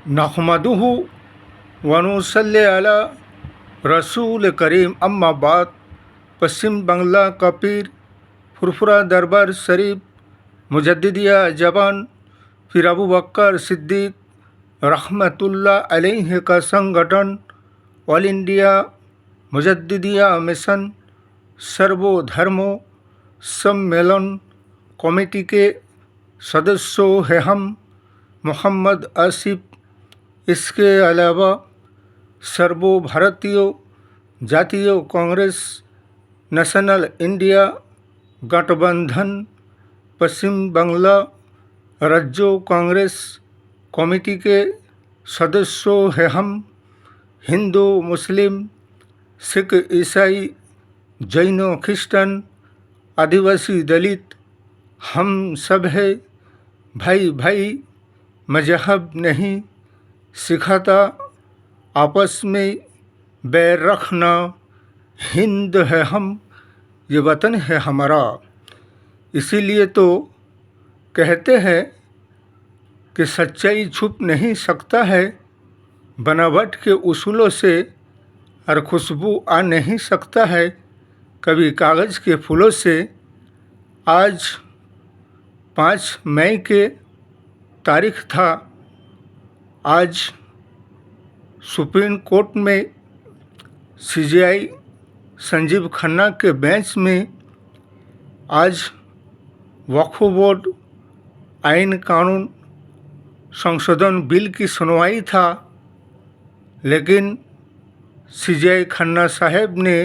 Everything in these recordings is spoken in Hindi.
नहमदुहु व नुसल्ली अला रसूल करीम अम्मा बाद। पश्चिम बंगला का पीर फुरफुरा दरबार शरीफ मुजद्दिदिया जबान फिर अबू बकर सिद्दीक रहमतुल्लाह अलैह का संगठन ऑल इंडिया मुजद्दिदिया मिशन सर्वधर्मों सम्मेलन कमेटी के सदस्यों हैं हम मोहम्मद आसिफ। इसके अलावा सर्वभारतीय जातीय कांग्रेस नेशनल इंडिया गठबंधन पश्चिम बंगला राज्य कांग्रेस कमेटी के सदस्यों हैं हम हिंदू मुस्लिम सिख ईसाई जैन क्रिश्चन आदिवासी दलित हम सब है भाई भाई। मजहब नहीं सिखाता आपस में बैर रखना। हिंद है हम, ये वतन है हमारा। इसीलिए तो कहते हैं कि सच्चाई छुप नहीं सकता है, बनावट के उसूलों से और खुशबू आ नहीं सकता है कभी कागज़ के फूलों से। आज 5 मई के तारीख था। आज सुप्रीम कोर्ट में सीजेआई संजीव खन्ना के बेंच में आज वक्फ बोर्ड आइन कानून संशोधन बिल की सुनवाई था, लेकिन सीजेआई खन्ना साहब ने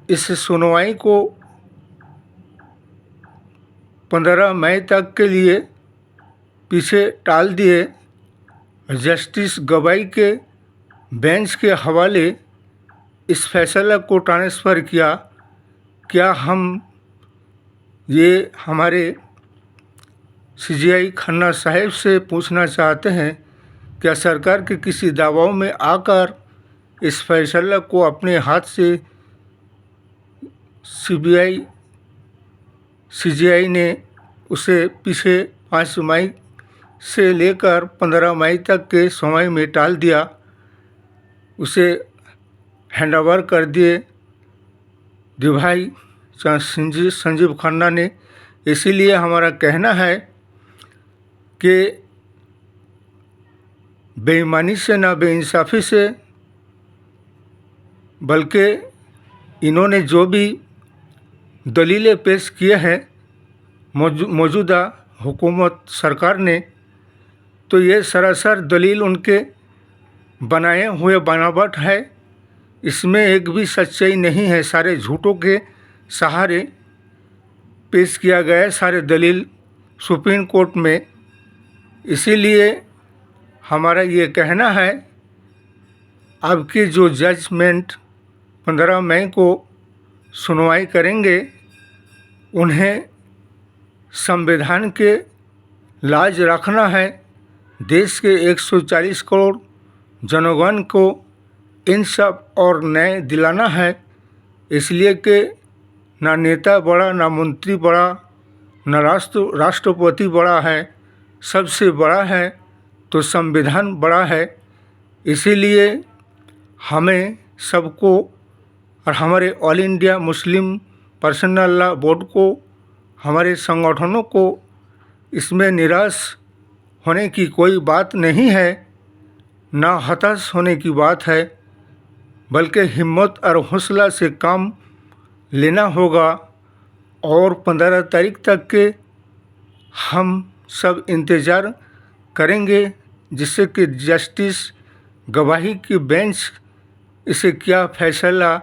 इस सुनवाई को 15 मई तक के लिए पीछे टाल दिए। जस्टिस गवाई के बेंच के हवाले इस फैसला को ट्रांसफ़र किया। क्या हम ये हमारे सीजेआई खन्ना साहब से पूछना चाहते हैं, क्या सरकार के किसी दबाव में आकर इस फैसला को अपने हाथ से सीजेआई ने उसे पीछे 5 मई से लेकर 15 मई तक के समय में टाल दिया, उसे हैंडओवर कर दिए भाई संजीव खन्ना ने। इसीलिए हमारा कहना है कि बेईमानी से ना बेइंसाफ़ी से, बल्कि इन्होंने जो भी दलीलें पेश किए हैं मौजूदा हुकूमत सरकार ने, तो ये सरासर दलील उनके बनाए हुए बनावट है। इसमें एक भी सच्चाई नहीं है, सारे झूठों के सहारे पेश किया गया है सारे दलील सुप्रीम कोर्ट में। इसीलिए हमारा ये कहना है, अब की जो जजमेंट 15 मई को सुनवाई करेंगे, उन्हें संविधान के लाज रखना है। देश के 140 करोड़ जनगण को इंसाफ और न्याय दिलाना है। इसलिए कि ना नेता बड़ा, ना मंत्री बड़ा, ना राष्ट्रपति बड़ा है, सबसे बड़ा है तो संविधान बड़ा है। इसीलिए हमें सबको और हमारे all India Muslim personal law board को, हमारे संगठनों को इसमें निराश होने की कोई बात नहीं है, ना हताश होने की बात है, बल्कि हिम्मत और हौसला से काम लेना होगा। और 15 तारीख तक के हम सब इंतज़ार करेंगे, जिससे कि जस्टिस गवाही की बेंच इसे क्या फैसला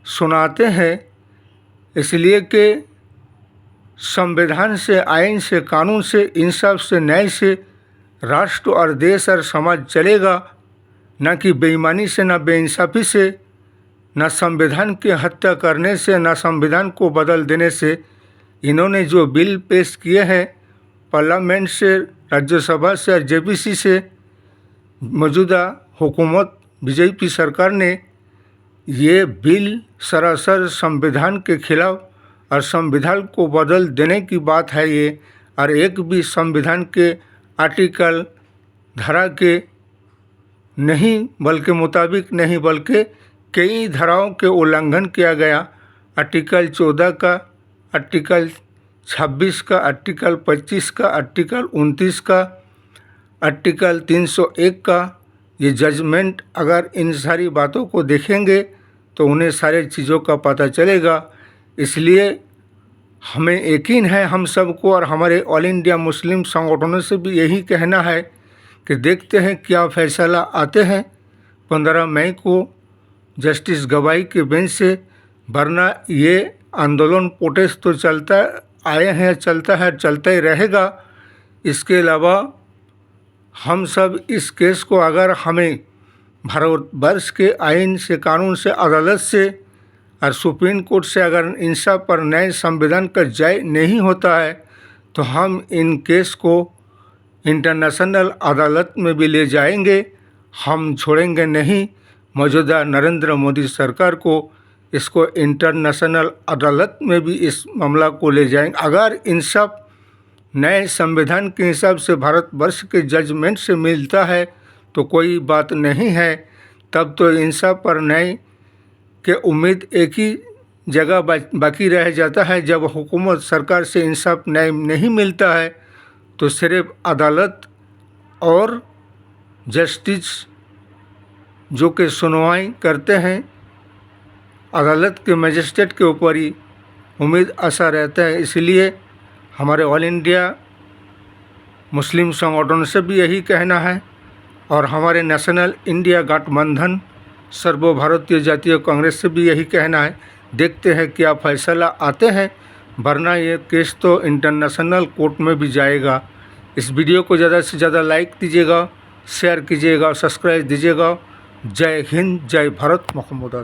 सुनाते हैं। इसलिए कि संविधान से, आइन से, कानून से, इंसाफ से, न्याय से राष्ट्र और देश और समाज चलेगा, ना कि बेईमानी से, ना बेइंसाफ़ी से, ना संविधान की हत्या करने से, ना संविधान को बदल देने से। इन्होंने जो बिल पेश किए हैं पार्लियामेंट से, राज्यसभा से और जेपीसी से, मौजूदा हुकूमत बीजेपी सरकार ने, ये बिल सरासर संविधान के खिलाफ और संविधान को बदल देने की बात है ये। और एक भी संविधान के आर्टिकल धारा के नहीं बल्कि मुताबिक नहीं बल्कि कई धाराओं के उल्लंघन किया गया। आर्टिकल 14 का, आर्टिकल 26 का, आर्टिकल 25 का, आर्टिकल 29 का, आर्टिकल 301 का। ये जजमेंट अगर इन सारी बातों को देखेंगे तो उन्हें सारे चीज़ों का पता चलेगा। इसलिए हमें यकीन है हम सबको और हमारे ऑल इंडिया मुस्लिम संगठनों से भी यही कहना है कि देखते हैं क्या फैसला आते हैं 15 मई को जस्टिस गवाई के बेंच से। वरना ये आंदोलन प्रोटेस्ट तो चलता आए हैं, चलता है, चलता ही रहेगा। इसके अलावा हम सब इस केस को अगर हमें भारतवर्ष के आइन से, कानून से, अदालत से और सुप्रीम कोर्ट से अगर इंसाफ पर नए संविधान का जय नहीं होता है तो हम इन केस को इंटरनेशनल अदालत में भी ले जाएंगे। हम छोड़ेंगे नहीं। मौजूदा नरेंद्र मोदी सरकार को इसको इंटरनेशनल अदालत में भी इस मामला को ले जाएंगे। अगर इंसाफ नए संविधान के हिसाब से भारतवर्ष के जजमेंट से मिलता है तो कोई बात नहीं है। तब तो इंसाफ पर न्याय के उम्मीद एक ही जगह बाकी रह जाता है। जब हुकूमत सरकार से इंसाफ न्याय नहीं मिलता है तो सिर्फ अदालत और जस्टिस जो कि सुनवाई करते हैं अदालत के मजिस्ट्रेट के ऊपर ही उम्मीद आशा रहता है। इसलिए हमारे ऑल इंडिया मुस्लिम संगठन से भी यही कहना है और हमारे नेशनल इंडिया गठबंधन सर्वभारतीय जातीय कांग्रेस से भी यही कहना है। देखते हैं क्या फैसला आते हैं, वरना ये केस तो इंटरनेशनल कोर्ट में भी जाएगा। इस वीडियो को ज़्यादा से ज़्यादा लाइक दीजिएगा, शेयर कीजिएगा, सब्सक्राइब दीजिएगा। जय हिंद, जय भारत, मोहम्मद।